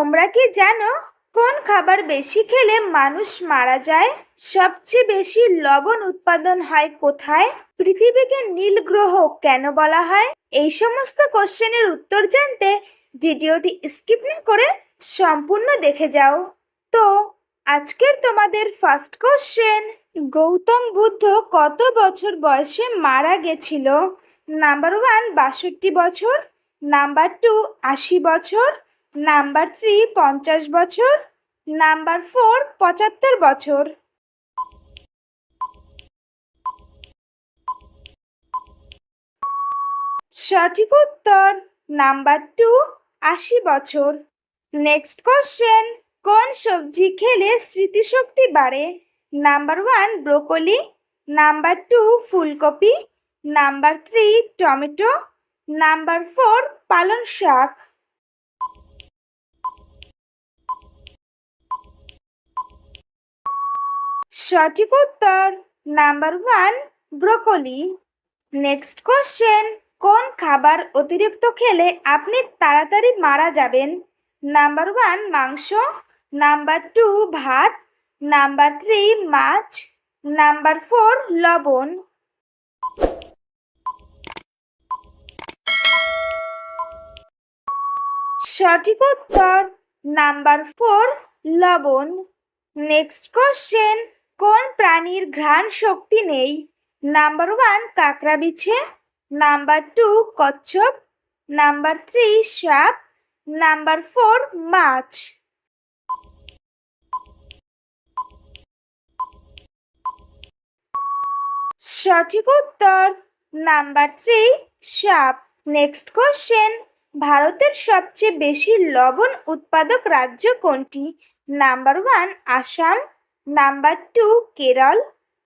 তোমরা কি জানো কোন খাবার বেশি খেলে মানুষ মারা যায়? সবচেয়ে বেশি লবণ উৎপাদন হয় কোথায়? পৃথিবীকে নীল গ্রহ কেন বলা হয়? এই সমস্ত কোশ্চেনের উত্তর জানতে ভিডিওটি স্কিপ না করে সম্পূর্ণ দেখে যাও। তো আজকের তোমাদের ফার্স্ট কোশ্চেন, গৌতম বুদ্ধ কত বছর বয়সে মারা গেছিল? নাম্বার 1 62 বছর, নাম্বার 2 80 বছর, নাম্বার 3 50 বছর, নাম্বার 4 75 বছর। সঠিক উত্তর নাম্বার 2 80 বছর। নেক্সট কোশ্চেন, কোন সবজি খেলে স্মৃতিশক্তি বাড়ে? নাম্বার 1 ব্রোকলি, নাম্বার 2 ফুলকপি, নাম্বার 3 টমেটো, নাম্বার 4 পালং শাক। সঠিক উত্তর নাম্বার 1 ব্রোকলি। নেক্সট কোশ্চেন, কোন খাবার অতিরিক্ত খেলে আপনি তাড়াতাড়ি মারা যাবেন? নাম্বার 1 মাংস, নাম্বার 2 ভাত, নাম্বার 3 মাছ, নাম্বার 4 লবণ। সঠিক উত্তর নাম্বার 4 লবণ। নেক্সট কোশ্চেন, কোন প্রাণীর ঘ্রাণ শক্তি নেই? নাম্বার 1 কাঁকড়া বিছে, নাম্বার 2 কচ্ছপ, নাম্বার 3 সাপ, নাম্বার 4 মাছ। সঠিক উত্তর নাম্বার 3 সাপ। নেক্সট কোশ্চেন, ভারতের সবচেয়ে বেশি লবণ উৎপাদক রাজ্য কোনটি? Number 1 Assam, number 2 Kerala,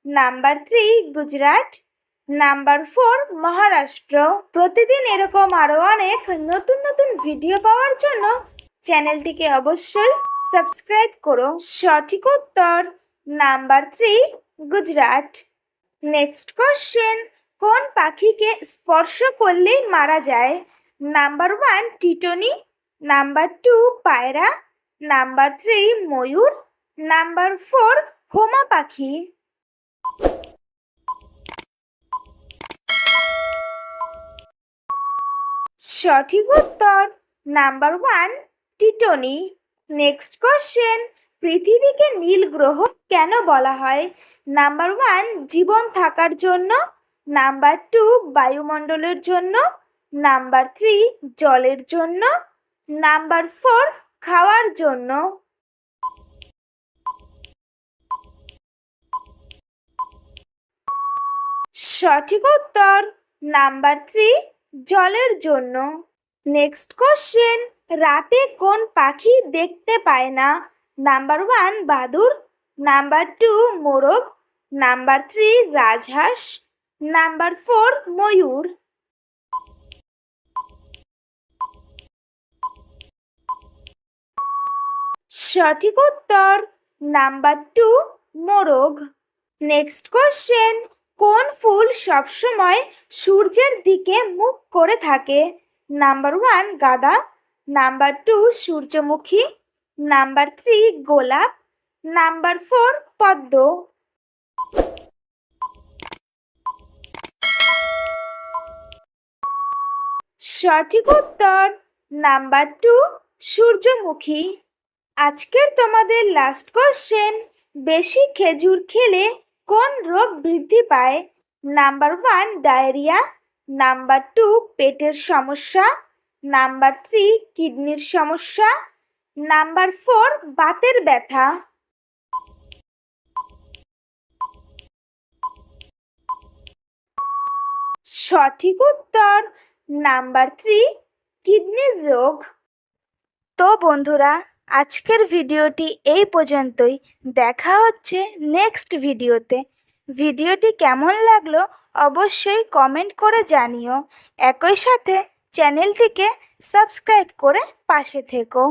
number 3 Gujarat, number 4 Maharashtra. প্রতিদিন এরকম আরও অনেক নতুন নতুন ভিডিও পাওয়ার জন্য চ্যানেলটিকে অবশ্যই সাবস্ক্রাইব করো। সঠিক উত্তর নাম্বার 3 গুজরাট। নেক্সট কোশ্চেন, কোন পাখিকে স্পর্শ করলেই মারা যায়? নাম্বার 1 টিটনি, নাম্বার 2 পায়রা, নাম্বার 3 ময়ূর, নাম্বার 4 হোমা পাখি। সঠিক উত্তর নাম্বার 1 টিটনি। নেক্সট কোশ্চেন, পৃথিবীকে নীল গ্রহ কেন বলা হয়? নাম্বার 1 জীবন থাকার জন্য, নাম্বার 2 বায়ুমণ্ডলের জন্য, নাম্বার 3 জলের জন্য, নাম্বার 4 খাওয়ার জন্য। সঠিক উত্তর নাম্বার 3 জলের জন্য। নেক্সট কোশ্চেন, রাতে কোন পাখি দেখতে পায় না? নাম্বার 1 বাদুড়, নাম্বার 2 মোরগ, নাম্বার 3 রাজহাঁস, নাম্বার 4 ময়ূর। সঠিক উত্তর নাম্বার 2 মোরগ। নেক্সট কোশ্চেন, কোন ফুল সবসময় সূর্যের দিকে মুখ করে থাকে? নাম্বার 1 গাঁদা, নাম্বার 2 সূর্যমুখী, নাম্বার 3 গোলাপ, নাম্বার 4 পদ্ম। সঠিক উত্তর নাম্বার 2 সূর্যমুখী। আজকের তোমাদের লাস্ট কোশ্চেন, বেশি খেজুর খেলে কোন রোগ বৃদ্ধি পায়? নাম্বার 1 ডায়রিয়া, নাম্বার 2 পেটের সমস্যা, নাম্বার 3 কিডনির সমস্যা, নাম্বার 4 বাতের ব্যথা। সঠিক উত্তর নাম্বার 3 কিডনির রোগ। তো বন্ধুরা, আজকের ভিডিওটি এই পর্যন্তই। দেখা হচ্ছে নেক্সট ভিডিওতে। ভিডিওটি কেমন লাগলো অবশ্যই কমেন্ট করে জানিও। একই সাথে চ্যানেলটিকে সাবস্ক্রাইব করে পাশে থেকো।